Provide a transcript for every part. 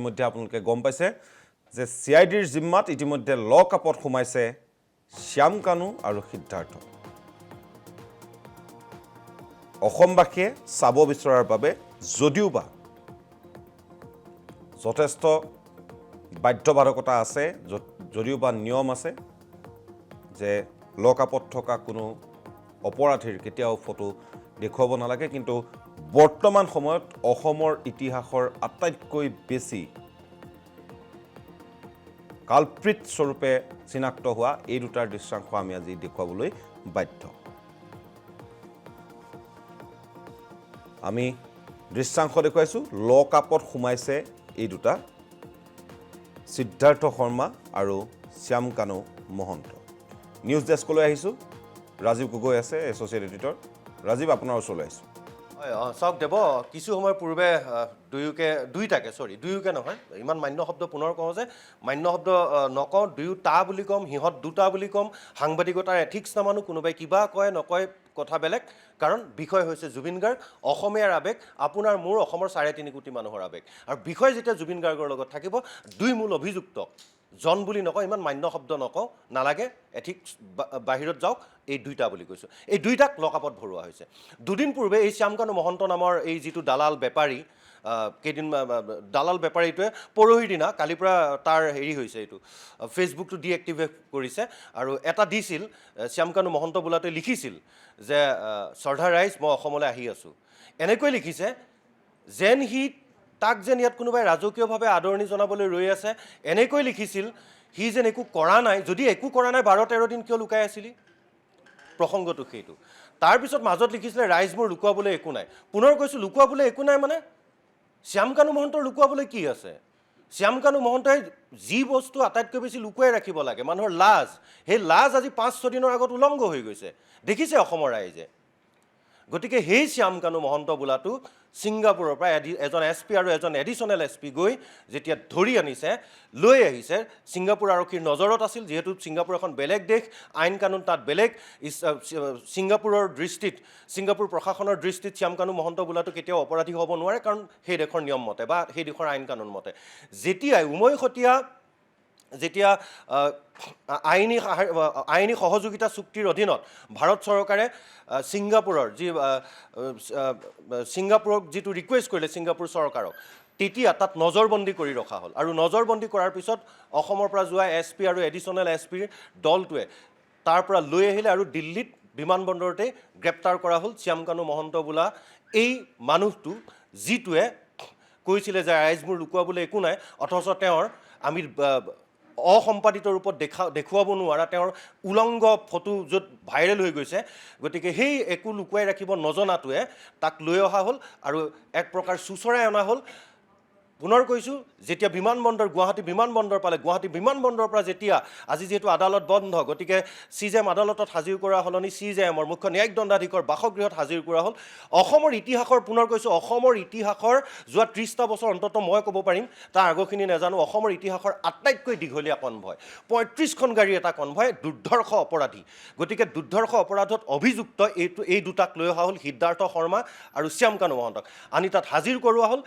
ইতিমধ্যে আপোনালোকে গম পাইছে যে CIDৰ জিম্মাত ইতিমধ্যে লক আপত সোমাইছে শ্যাম কানু আৰু সিদ্ধাৰ্থ অসমবাসীয়ে চাব বিচৰাৰ বাবে যদিওবা যথেষ্ট বাধ্যবাধকতা আছে যদিওবা নিয়ম আছে যে লক আপত থকা কোনো অপৰাধীৰ কেতিয়াও ফটো দেখুৱাব নালাগে কিন্তু বৰ্তমান সময়ত অসমৰ ইতিহাসৰ আটাইতকৈ বেছি কালপ্ৰিট স্বৰূপে চিনাক্ত হোৱা এই দুটাৰ দৃশ্যাংশ আমি আজি দেখুৱাবলৈ বাধ্য আমি দৃশ্যাংশ দেখুৱাইছোঁ লক আপত সোমাইছে এই দুটা সিদ্ধাৰ্থ শৰ্মা আৰু শ্যাম কানু মহন্ত নিউজ ডেস্কলৈ আহিছোঁ ৰাজীৱ গগৈ আছে এছ'চিয়েট এডিটৰ ৰাজীৱ আপোনাৰ ওচৰলৈ আহিছোঁ চাওক দেৱ কিছু সময় পূৰ্বে দুয়োকে নহয় ইমান মান্য শব্দ পুনৰ কওঁ যে মান্য শব্দ নকওঁ দুয়োটা বুলি ক'ম সিহঁত দুটা বুলি ক'ম সাংবাদিকতাৰ এথিক্স নামানো কোনোবাই কিবা কয় নকয় কথা বেলেগ কাৰণ বিষয় হৈছে জুবিন গাৰ্গ অসমীয়াৰ আৱেগ আপোনাৰ মোৰ অসমৰ 3.5 কোটি মানুহৰ আৱেগ আৰু বিষয় যেতিয়া জুবিন গাৰ্গৰ লগত থাকিব দুই মূল অভিযুক্ত জন বুলি নকওঁ ইমান মান্য শব্দ নকওঁ নালাগে এথিক্স বাহিৰত যাওক এই দুইটা বুলি কৈছোঁ এই দুইটাক লকআপত ভৰোৱা হৈছে দুদিন পূৰ্বে এই শ্যাম কানু মহন্ত নামৰ এই যিটো দালাল বেপাৰী কেইদিন দালাল বেপাৰীটোৱে পৰহিৰ দিনা কালিৰ পৰা তাৰ হেৰি হৈছে এইটো ফেচবুকটো ডিএক্টিভেট কৰিছে আৰু এটা দিছিল শ্যাম কানু মহন্ত বোলাটোৱে লিখিছিল যে শ্ৰদ্ধা ৰাইজ মই অসমলৈ আহি আছোঁ এনেকৈ লিখিছে যেন সি তাক যেন ইয়াত কোনোবাই ৰাজকীয়ভাৱে আদৰণি জনাবলৈ ৰৈ আছে এনেকৈ লিখিছিল সি যেন একো কৰা নাই যদি একো কৰা নাই 12-13 দিন কিয় লুকাই আছিলি প্ৰসংগটো সেইটো তাৰপিছত মাজত লিখিছিলে ৰাইজ মোৰ লুকুৱাবলৈ একো নাই পুনৰ কৈছোঁ লুকুৱাবলৈ একো নাই মানে শ্যাম কানু মহন্তৰ লুকুৱাবলৈ কি আছে শ্যাম কানু মহন্তই যি বস্তু আটাইতকৈ বেছি লুকুৱাই ৰাখিব লাগে মানুহৰ লাজ সেই লাজ আজি 5-6 দিনৰ আগত উলংঘ হৈ গৈছে দেখিছে অসমৰ ৰাইজে গতিকে সেই শ্যাম কানু মহন্ত বোলাটো ছিংগাপুৰৰ পৰা এজন SP আৰু এজন এডিশ্যনেল SP গৈ যেতিয়া ধৰি আনিছে লৈ আহিছে ছিংগাপুৰ আৰক্ষীৰ নজৰত আছিল যিহেতু ছিংগাপুৰ এখন বেলেগ দেশ আইন কানুন তাত বেলেগ ছিংগাপুৰৰ দৃষ্টিত ছিংগাপুৰ প্ৰশাসনৰ দৃষ্টিত শ্যাম কানু মহন্ত বোলাটো কেতিয়াও অপৰাধী হ'ব নোৱাৰে কাৰণ সেই দেশৰ নিয়ম মতে বা সেই দেশৰ আইন কানুন মতে যেতিয়াই উমৈহতীয়া যেতিয়া আইনী সহযোগিতা চুক্তিৰ অধীনত ভাৰত চৰকাৰে ছিংগাপুৰৰ ছিংগাপুৰক যিটো ৰিকুৱেষ্ট কৰিলে ছিংগাপুৰ চৰকাৰক তেতিয়া তাত নজৰবন্দী কৰি ৰখা হ'ল আৰু নজৰবন্দী কৰাৰ পিছত অসমৰ পৰা যোৱা SP আৰু এডিশ্যনেল SPৰ দলটোৱে তাৰ পৰা লৈ আহিলে আৰু দিল্লীত বিমানবন্দৰতে গ্ৰেপ্তাৰ কৰা হ'ল শ্যাম কানু মহন্ত বোলা এই মানুহটো যিটোৱে কৈছিলে যে ৰাইজবোৰ লুকুৱাবলৈ একো নাই অথচ তেওঁৰ আমি অসম্পাদিত ৰূপত দেখুৱাব নোৱাৰা তেওঁৰ উলংগ ফটো য'ত ভাইৰেল হৈ গৈছে গতিকে সেই একো লুকুৱাই ৰাখিব নজনাটোৱে তাক লৈ অহা হ'ল আৰু এক প্ৰকাৰ চুচৰাই অনা হ'ল পুনৰ কৈছোঁ যেতিয়া বিমানবন্দৰ গুৱাহাটী বিমানবন্দৰ পালে গুৱাহাটী বিমানবন্দৰৰ পৰা যেতিয়া আজি যিহেতু আদালত বন্ধ গতিকে CJM আদালতত হাজিৰ কৰা সলনি CJMৰ মুখ্য ন্যায়িক দণ্ডাধীশৰ বাসগৃহত হাজিৰ কৰা হ'ল অসমৰ ইতিহাসৰ পুনৰ কৈছোঁ অসমৰ ইতিহাসৰ যোৱা 30টা বছৰ অন্তত মই ক'ব পাৰিম তাৰ আগৰখিনি নাজানো অসমৰ ইতিহাসৰ আটাইতকৈ দীঘলীয়া কনভয় 35খন গাড়ী এটা কনভয় দুৰ্ধৰ্ষ অপৰাধী গতিকে দুৰ্ধৰ্ষ অপৰাধত অভিযুক্ত এই দুটাক লৈ অহা হ'ল সিদ্ধাৰ্থ শৰ্মা আৰু শ্যাম কানু মহন্তক আনি তাত হাজিৰ কৰোৱা হ'ল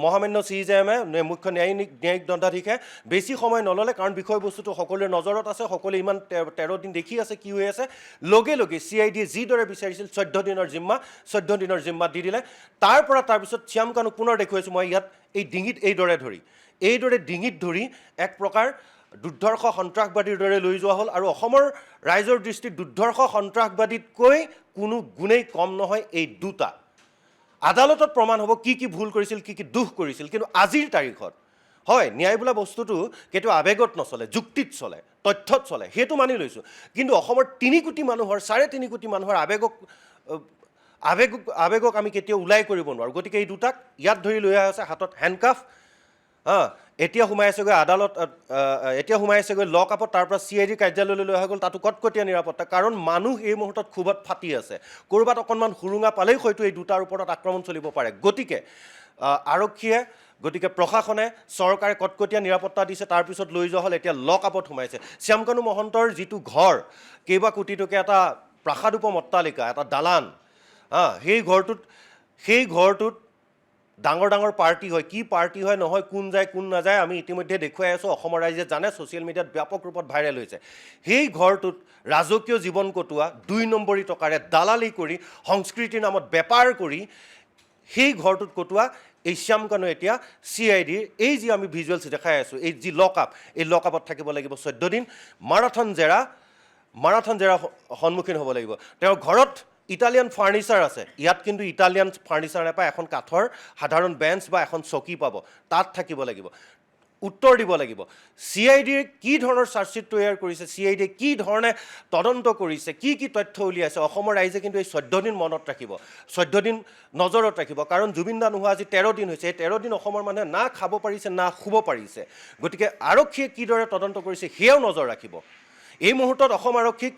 মহামান্য CJMে মুখ্য ন্যায়িক দণ্ডাধীশে বেছি সময় নল'লে কাৰণ বিষয়বস্তুটো সকলোৰে নজৰত আছে সকলোৱে ইমান 13 দিন দেখি আছে কি হৈ আছে লগে লগে CIDয়ে যিদৰে বিচাৰিছিল 14 দিনৰ জিম্মা দি দিলে তাৰপিছত শ্যাম কানুক পুনৰ দেখুৱাইছোঁ মই ইয়াত এই ডিঙিত এইদৰে ডিঙিত ধৰি এক প্ৰকাৰ দুৰ্ধৰ্ষ সন্ত্ৰাসবাদীৰ দৰে লৈ যোৱা হ'ল আৰু অসমৰ ৰাইজৰ দৃষ্টিত দুৰ্ধৰ্ষ সন্ত্ৰাসবাদীতকৈ কোনো গুণেই কম নহয় এই দুটা আদালতত প্ৰমাণ হ'ব কি ভুল কৰিছিল কি দুখ কৰিছিল কিন্তু আজিৰ তাৰিখত হয় ন্যায় বোলা বস্তুটো কেতিয়াও আৱেগত নচলে যুক্তিত চলে তথ্যত চলে সেইটো মানি লৈছোঁ কিন্তু অসমৰ 3 কোটি মানুহৰ 3.5 কোটি মানুহৰ আৱেগক আমি কেতিয়াও ওলাই কৰিব নোৱাৰোঁ গতিকে এই দুটাক ইয়াত ধৰি লৈ অহা আছে হাতত হেণ্ডকাফ এতিয়া সোমাই আছেগৈ আদালত এতিয়া সোমাই আছেগৈ লক আপত তাৰ পৰা CID কাৰ্যালয়লৈ লৈ অহা গ'ল তাতো কটকটীয়া নিৰাপত্তা কাৰণ মানুহ এই মুহূৰ্তত ক্ষোভত ফাটি আছে ক'ৰবাত অকণমান সুৰুঙা পালেই হয়তো এই দুটাৰ ওপৰত আক্ৰমণ চলিব পাৰে গতিকে আৰক্ষীয়ে গতিকে প্ৰশাসনে চৰকাৰে কটকটীয়া নিৰাপত্তা দিছে তাৰপিছত লৈ যোৱা হ'ল এতিয়া লক আপত সোমাইছে শ্যাম কানু মহন্তৰ যিটো ঘৰ কেইবা কোটি টকীয়া এটা প্ৰাসাদোপম অট্টালিকা এটা দালান সেই ঘৰটোত ডাঙৰ ডাঙৰ পাৰ্টি হয়, কি পাৰ্টি হয় নহয়, কোন যায় কোন নাযায়, আমি ইতিমধ্যে দেখুৱাই আছোঁ, অসমৰ ৰাইজে জানে, ছ'চিয়েল মিডিয়াত ব্যাপক ৰূপত ভাইৰেল হৈছে। সেই ঘৰটোত ৰাজকীয় জীৱন কটোৱা, 2 নম্বৰী টকাৰে দালালি কৰি, সংস্কৃতিৰ নামত বেপাৰ কৰি সেই ঘৰটোত কটোৱা এই শ্যাম কানু এতিয়া CIDৰ এই যি আমি ভিজুৱেলছ দেখাই আছোঁ, এই যি লকআপ, এই লকআপত থাকিব লাগিব 14 দিন, মাৰাথন জেৰা সন্মুখীন হ'ব লাগিব। তেওঁৰ ঘৰত ইটালিয়ান ফাৰ্নিচাৰ আছে, ইয়াত কিন্তু ইটালিয়ান ফাৰ্নিচাৰ নাপায়, এখন কাঠৰ সাধাৰণ বেঞ্চ বা এখন চকী পাব, তাত থাকিব লাগিব, উত্তৰ দিব লাগিব। CIDৰ কি ধৰণৰ চাৰ্জশ্বিট তৈয়াৰ কৰিছে, CIDয়ে কি ধৰণে তদন্ত কৰিছে, কি কি তথ্য উলিয়াইছে, অসমৰ ৰাইজে কিন্তু এই 14 দিন মনত ৰাখিব, 14 দিন নজৰত ৰাখিব। কাৰণ জুবিন দা নোহোৱা আজি 13 দিন হৈছে, এই 13 দিন অসমৰ মানুহে না খাব পাৰিছে না শুব পাৰিছে। গতিকে আৰক্ষীয়ে কিদৰে তদন্ত কৰিছে সেয়াও নজৰ ৰাখিব। এই মুহূৰ্তত অসম আৰক্ষীক,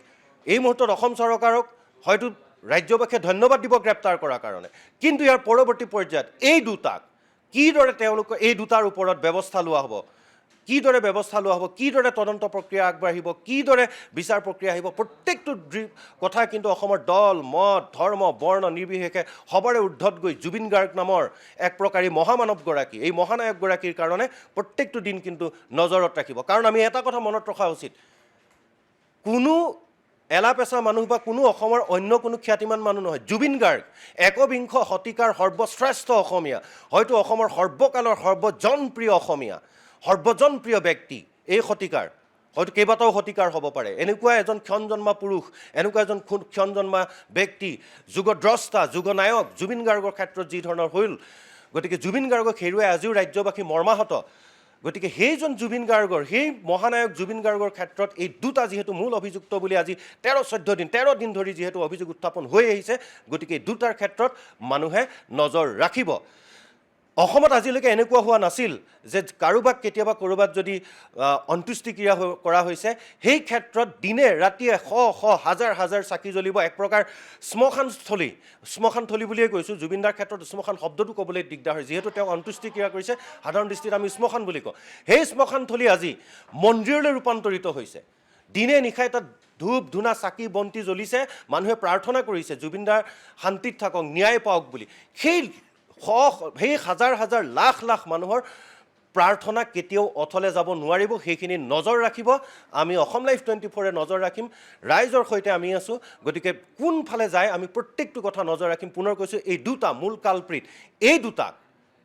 এই মুহূৰ্তত অসম চৰকাৰক হয়তো ৰাজ্যবাসীয়ে ধন্যবাদ দিব গ্ৰেপ্তাৰ কৰাৰ কাৰণে, কিন্তু ইয়াৰ পৰৱৰ্তী পৰ্যায়ত এই দুটাক কিদৰে তেওঁলোকৰ এই দুটাৰ ওপৰত ব্যৱস্থা লোৱা হ'ব, কিদৰে ব্যৱস্থা লোৱা হ'ব, কিদৰে তদন্ত প্ৰক্ৰিয়া আগবাঢ়িব, কিদৰে বিচাৰ প্ৰক্ৰিয়া আহিব, প্ৰত্যেকটো কথা কিন্তু অসমৰ দল, মত, ধৰ্ম, বৰ্ণ নিৰ্বিশেষে সবৰে ঊৰ্ধত গৈ জুবিন গাৰ্গ নামৰ এক প্ৰকাৰী মহামানৱগৰাকী, এই মহানায়কগৰাকীৰ কাৰণে প্ৰত্যেকটো দিন কিন্তু নজৰত ৰাখিব। কাৰণ আমি এটা কথা মনত ৰখা উচিত, কোনো এলাপেচা মানুহ বা কোনো অসমৰ অন্য কোনো খ্যাতিমান মানুহ নহয়, জুবিন গাৰ্গ একবিংশ শতিকাৰ সৰ্বশ্ৰেষ্ঠ অসমীয়া, হয়তো অসমৰ সৰ্বকালৰ সৰ্বজনপ্ৰিয় অসমীয়া, সৰ্বজনপ্ৰিয় ব্যক্তি এই শতিকাৰ, হয়তো কেইবাটাও শতিকাৰ হ'ব পাৰে। এনেকুৱা এজন ক্ষণজন্মা পুৰুষ, এনেকুৱা এজন ক্ষণজন্মা ব্যক্তি, যুগদ্ৰষ্টা, যুগনায়ক জুবিন গাৰ্গৰ ক্ষেত্ৰত যি ধৰণৰ হ'ল, গতিকে জুবিন গাৰ্গক হেৰুৱাই আজিও ৰাজ্যবাসী মৰ্মাহত। গতিকে সেইজন জুবিন গাৰ্গৰ, সেই মহানায়ক জুবিন গাৰ্গৰ ক্ষেত্ৰত এই দুটা যিহেতু মূল অভিযুক্ত বুলি আজি 13 দিন ধৰি যিহেতু অভিযোগ উত্থাপন হৈ আহিছে, গতিকে এই দুটাৰ ক্ষেত্ৰত মানুহে নজৰ ৰাখিব। অসমত আজিলৈকে এনেকুৱা হোৱা নাছিল যে কাৰোবাক কেতিয়াবা ক'ৰবাত যদি অন্ত্যেষ্টিক্ৰিয়া কৰা হৈছে, সেই ক্ষেত্ৰত দিনে ৰাতিয়ে হাজাৰ হাজাৰ চাকি জ্বলিব, এক প্ৰকাৰ শ্মশানথলী বুলিয়ে কৈছোঁ, জুবিনদাৰ ক্ষেত্ৰত শ্মশান শব্দটো ক'বলৈ দিগদাৰ হয়, যিহেতু তেওঁ অন্ত্যেষ্টিক্ৰিয়া কৰিছে, সাধাৰণ দৃষ্টিত আমি শ্মশান বুলি কওঁ। সেই শ্মশানথলী আজি মন্দিৰলৈ ৰূপান্তৰিত হৈছে। দিনে নিশাই তাত ধূপ ধূনা চাকি বন্তি জ্বলিছে, মানুহে প্ৰাৰ্থনা কৰিছে জুবিনদাৰ শান্তিত থাকক, ন্যায় পাওক বুলি। সেই হাজাৰ হাজাৰ লাখ লাখ মানুহৰ প্ৰাৰ্থনা কেতিয়াও অথলে যাব নোৱাৰিব, সেইখিনি নজৰ ৰাখিব। আমি অসম লাইভ 24-এ নজৰ ৰাখিম, ৰাইজৰ সৈতে আমি আছোঁ। গতিকে কোনফালে যায় আমি প্ৰত্যেকটো কথা নজৰ ৰাখিম। পুনৰ কৈছোঁ, এই দুটা মূল কালপ্ৰিট,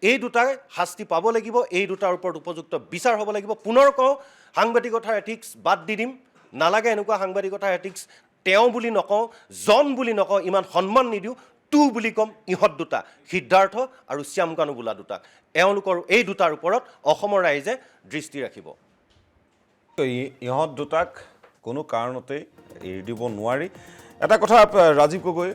এই দুটাই শাস্তি পাব লাগিব, এই দুটাৰ ওপৰত উপযুক্ত বিচাৰ হ'ব লাগিব। পুনৰ কওঁ, সাংবাদিকতাৰ এথিক্স বাদ দি দিম, নালাগে এনেকুৱা সাংবাদিকতাৰ এথিক্স, তেওঁ বুলি নকওঁ, জন বুলি নকওঁ, ইমান সন্মান নিদিওঁ, টু বুলি ক'ম, ইহঁত দুটা, সিদ্ধাৰ্থ আৰু শ্যাম কানু বোলা দুটাক। এওঁলোকৰ এই দুটাৰ ওপৰত অসমৰ ৰাইজে দৃষ্টি ৰাখিব। ইহঁত দুটাক কোনো কাৰণতেই এৰি দিব নোৱাৰি। এটা কথা ৰাজীৱ গগৈ,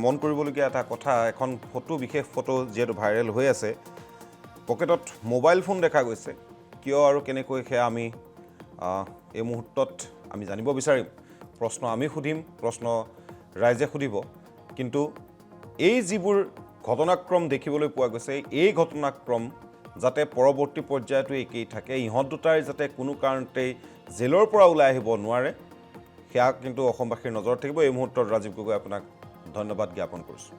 মন কৰিবলগীয়া এটা কথা, এখন ফটো, বিশেষ ফটো যিহেতু ভাইৰেল হৈ আছে, পকেটত মোবাইল ফোন দেখা গৈছে। কিয় আৰু কেনেকৈ সেয়া আমি এই মুহূৰ্তত আমি জানিব বিচাৰিম। প্ৰশ্ন আমি সুধিম, প্ৰশ্ন ৰাইজে সুধিব। কিন্তু এই যিবোৰ ঘটনাক্ৰম দেখিবলৈ পোৱা গৈছে, এই ঘটনাক্ৰম যাতে পৰৱৰ্তী পৰ্যায়তো একেই থাকে, ইহঁত দুটাই যাতে কোনো কাৰণতেই জেলৰ পৰা ওলাই আহিব নোৱাৰে, সেয়া কিন্তু অসমবাসীৰ নজৰত থাকিব। এই মুহূৰ্তত ৰাজীৱ গগৈ আপোনাক ধন্যবাদ জ্ঞাপন কৰিছোঁ।